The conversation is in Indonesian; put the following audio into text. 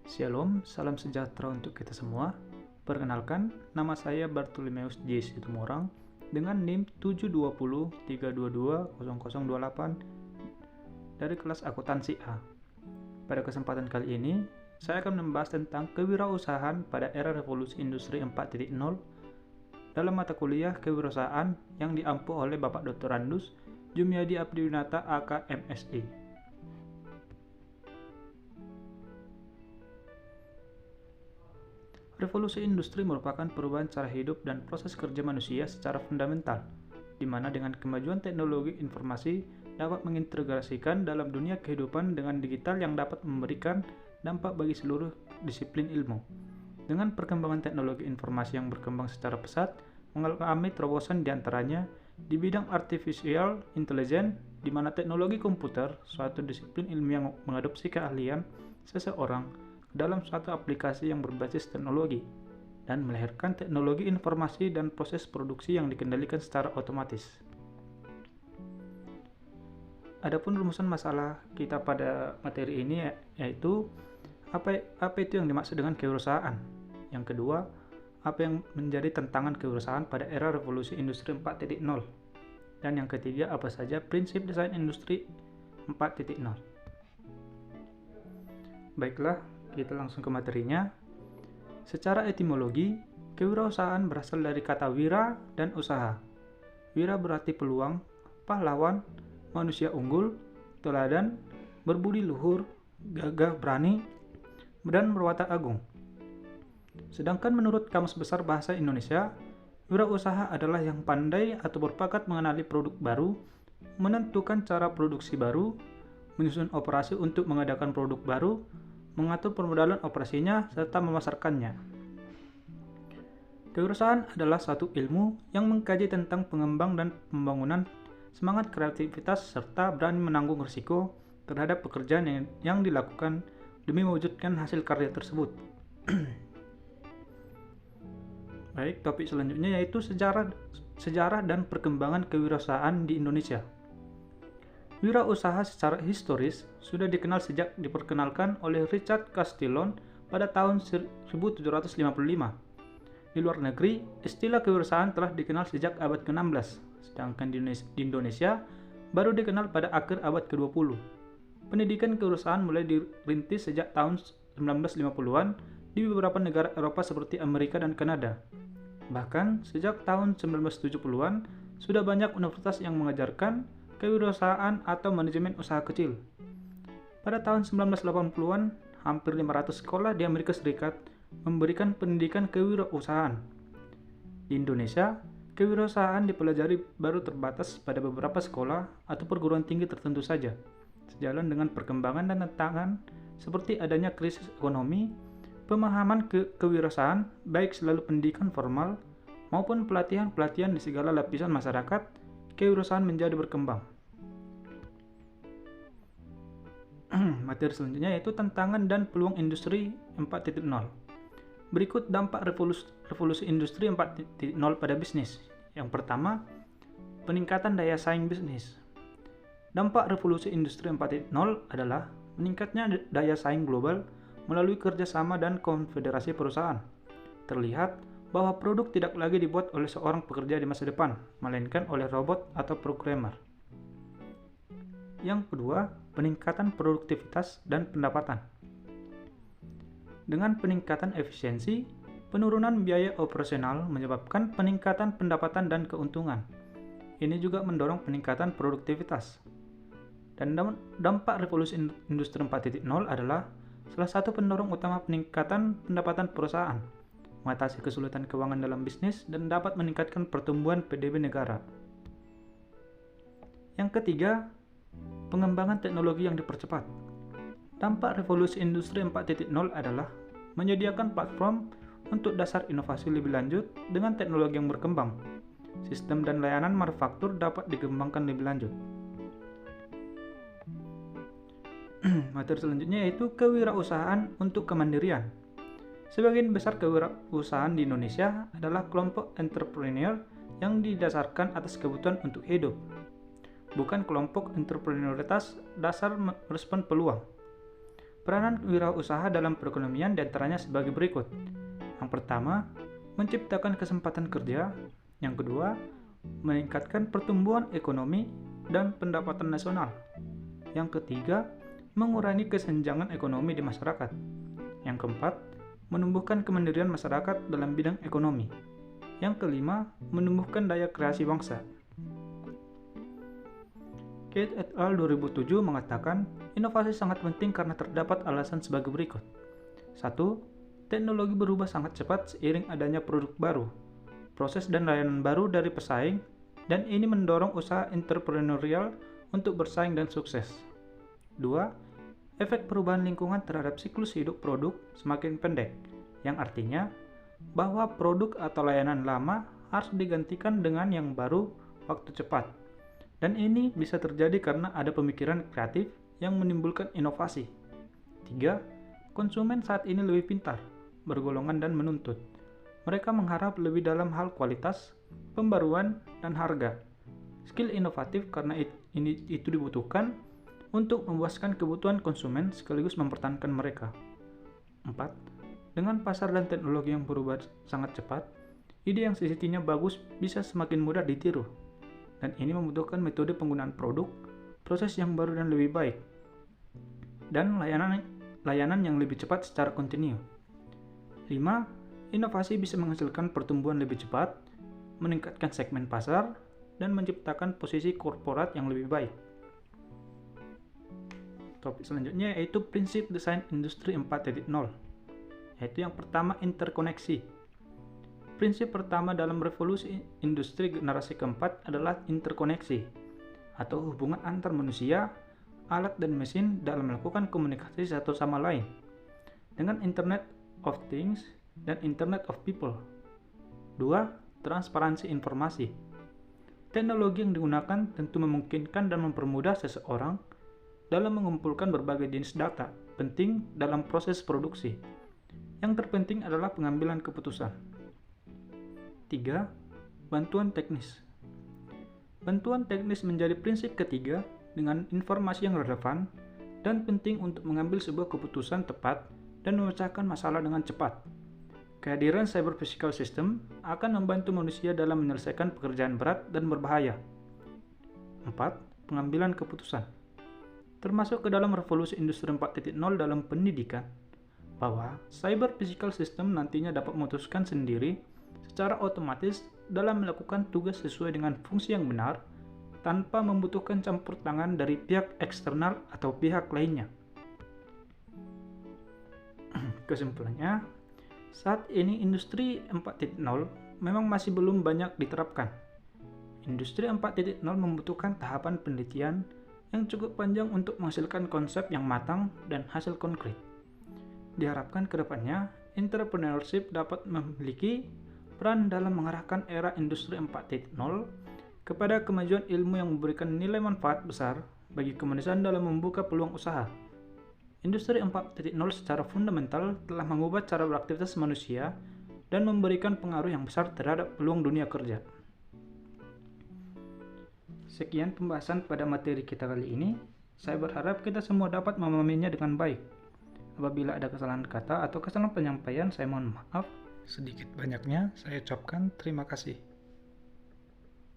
Shalom, salam sejahtera untuk kita semua. Perkenalkan, nama saya Bartolomeus J. Situmorang dengan NIM 720320028 dari kelas akuntansi A. Pada kesempatan kali ini, saya akan membahas tentang kewirausahaan pada era revolusi industri 4.0 dalam mata kuliah kewirausahaan yang diampu oleh Bapak Dr. Andus Jumiadi Abdiwinata AK MSI. Revolusi industri merupakan perubahan cara hidup dan proses kerja manusia secara fundamental, di mana dengan kemajuan teknologi informasi dapat mengintegrasikan dalam dunia kehidupan dengan digital yang dapat memberikan dampak bagi seluruh disiplin ilmu. Dengan perkembangan teknologi informasi yang berkembang secara pesat, mengalami terobosan diantaranya di bidang artificial intelligence, di mana teknologi komputer, suatu disiplin ilmu yang mengadopsi keahlian seseorang dalam suatu aplikasi yang berbasis teknologi dan melahirkan teknologi informasi dan proses produksi yang dikendalikan secara otomatis. Adapun rumusan masalah kita pada materi ini yaitu apa itu yang dimaksud dengan kewirausahaan. Yang kedua, apa yang menjadi tantangan kewirausahaan pada era revolusi industri 4.0. Dan yang ketiga, apa saja prinsip desain industri 4.0. Baiklah, kita langsung ke materinya. Secara etimologi, kewirausahaan berasal dari kata wira dan usaha. Wira berarti peluang, pahlawan, manusia unggul, teladan, berbudi luhur, gagah berani, dan berwatak agung. Sedangkan menurut Kamus Besar Bahasa Indonesia, wirausaha adalah yang pandai atau berbakat mengenali produk baru, menentukan cara produksi baru, menyusun operasi untuk mengadakan produk baru, mengatur permodalan operasinya, serta memasarkannya. Kewirausahaan adalah suatu ilmu yang mengkaji tentang pengembang dan pembangunan semangat kreativitas serta berani menanggung risiko terhadap pekerjaan yang dilakukan demi mewujudkan hasil karya tersebut. Baik, topik selanjutnya yaitu sejarah dan perkembangan kewirausahaan di Indonesia. Wirausaha secara historis sudah dikenal sejak diperkenalkan oleh Richard Castillon pada tahun 1755. Di luar negeri, istilah kewirausahaan telah dikenal sejak abad ke-16, sedangkan di Indonesia baru dikenal pada akhir abad ke-20. Pendidikan kewirausahaan mulai dirintis sejak tahun 1950-an di beberapa negara Eropa seperti Amerika dan Kanada. Bahkan, sejak tahun 1970-an, sudah banyak universitas yang mengajarkan kewirausahaan atau manajemen usaha kecil. Pada tahun 1980-an, hampir 500 sekolah di Amerika Serikat memberikan pendidikan kewirausahaan. Di Indonesia, kewirausahaan dipelajari baru terbatas pada beberapa sekolah atau perguruan tinggi tertentu saja, sejalan dengan perkembangan dan tantangan seperti adanya krisis ekonomi. Pemahaman kewirausahaan, baik selalu pendidikan formal maupun pelatihan-pelatihan di segala lapisan masyarakat, kewirausahaan menjadi berkembang. Materi selanjutnya yaitu tantangan dan peluang industri 4.0. Berikut dampak revolusi industri 4.0 pada bisnis. Yang pertama, peningkatan daya saing bisnis. Dampak revolusi industri 4.0 adalah meningkatnya daya saing global melalui kerjasama dan konfederasi perusahaan. Terlihat bahwa produk tidak lagi dibuat oleh seorang pekerja di masa depan, melainkan oleh robot atau programmer. Yang kedua, peningkatan produktivitas dan pendapatan. Dengan peningkatan efisiensi, penurunan biaya operasional menyebabkan peningkatan pendapatan dan keuntungan. Ini juga mendorong peningkatan produktivitas. Dan dampak revolusi industri 4.0 adalah salah satu pendorong utama peningkatan pendapatan perusahaan, mengatasi kesulitan keuangan dalam bisnis, dan dapat meningkatkan pertumbuhan PDB negara. Yang ketiga, pengembangan teknologi yang dipercepat. Dampak revolusi industri 4.0 adalah menyediakan platform untuk dasar inovasi lebih lanjut dengan teknologi yang berkembang. Sistem dan layanan manufaktur dapat dikembangkan lebih lanjut. Materi selanjutnya yaitu kewirausahaan untuk kemandirian. Sebagian besar kewirausahaan di Indonesia adalah kelompok entrepreneur yang didasarkan atas kebutuhan untuk hidup, bukan kelompok entrepreneuritas dasar merespon peluang. Peranan wirausaha dalam perekonomian diantaranya sebagai berikut. Yang pertama, menciptakan kesempatan kerja. Yang kedua, meningkatkan pertumbuhan ekonomi dan pendapatan nasional. Yang ketiga, mengurangi kesenjangan ekonomi di masyarakat. Yang keempat, menumbuhkan kemandirian masyarakat dalam bidang ekonomi. Yang kelima, menumbuhkan daya kreasi bangsa. Kate et al. 2007 mengatakan, inovasi sangat penting karena terdapat alasan sebagai berikut. 1. Teknologi berubah sangat cepat seiring adanya produk baru, proses dan layanan baru dari pesaing, dan ini mendorong usaha entrepreneurial untuk bersaing dan sukses. 2. Efek perubahan lingkungan terhadap siklus hidup produk semakin pendek, yang artinya bahwa produk atau layanan lama harus digantikan dengan yang baru waktu cepat. Dan ini bisa terjadi karena ada pemikiran kreatif yang menimbulkan inovasi. 3. Konsumen saat ini lebih pintar, bergolongan dan menuntut. Mereka mengharap lebih dalam hal kualitas, pembaruan, dan harga. Skill inovatif karena itu dibutuhkan untuk memuaskan kebutuhan konsumen sekaligus mempertahankan mereka. 4. Dengan pasar dan teknologi yang berubah sangat cepat, ide yang sejatinya bagus bisa semakin mudah ditiru. Dan ini membutuhkan metode penggunaan produk, proses yang baru dan lebih baik, dan layanan yang lebih cepat secara kontinu. 5. Inovasi bisa menghasilkan pertumbuhan lebih cepat, meningkatkan segmen pasar, dan menciptakan posisi korporat yang lebih baik. Topik selanjutnya yaitu prinsip desain industri 4.0, yaitu yang pertama interkoneksi. Prinsip pertama dalam revolusi industri generasi keempat adalah interkoneksi, atau hubungan antar manusia, alat dan mesin dalam melakukan komunikasi satu sama lain, dengan Internet of Things dan Internet of People. 2. Transparansi informasi. Teknologi yang digunakan tentu memungkinkan dan mempermudah seseorang dalam mengumpulkan berbagai jenis data penting dalam proses produksi. Yang terpenting adalah pengambilan keputusan. 3. Bantuan teknis. Bantuan teknis menjadi prinsip ketiga dengan informasi yang relevan dan penting untuk mengambil sebuah keputusan tepat dan memecahkan masalah dengan cepat. Kehadiran cyber physical system akan membantu manusia dalam menyelesaikan pekerjaan berat dan berbahaya. 4. Pengambilan keputusan. Termasuk ke dalam revolusi industri 4.0 dalam pendidikan, bahwa cyber physical system nantinya dapat memutuskan sendiri secara otomatis dalam melakukan tugas sesuai dengan fungsi yang benar tanpa membutuhkan campur tangan dari pihak eksternal atau pihak lainnya. Kesimpulannya, saat ini industri 4.0 memang masih belum banyak diterapkan. Industri 4.0 membutuhkan tahapan penelitian yang cukup panjang untuk menghasilkan konsep yang matang dan hasil konkret. Diharapkan ke depannya, entrepreneurship dapat memiliki peran dalam mengarahkan era industri 4.0 kepada kemajuan ilmu yang memberikan nilai manfaat besar bagi kemanusiaan dalam membuka peluang usaha. Industri 4.0 secara fundamental telah mengubah cara beraktivitas manusia dan memberikan pengaruh yang besar terhadap peluang dunia kerja. Sekian pembahasan pada materi kita kali ini. Saya berharap kita semua dapat memahaminya dengan baik. Apabila ada kesalahan kata atau kesalahan penyampaian, saya mohon maaf. Sedikit banyaknya saya ucapkan terima kasih.